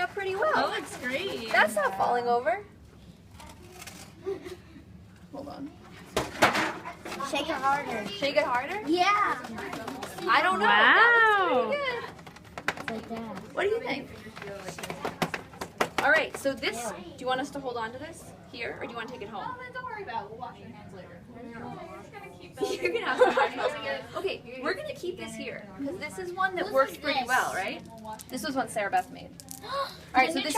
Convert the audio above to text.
holding up pretty well. That looks great. That's not falling over. Hold on. Shake it harder. Shake it harder? Yeah. I don't know. Wow. That looks pretty good. It's like that. What do you think? All right, so this, do you want us to hold on to this here, or do you want to take it home? Don't worry about it. We'll wash your hands later. You're gonna have some marshmallows. Okay, we're gonna keep this here, because this is one that works pretty well, right? This was one Sarah Beth made. All right, so this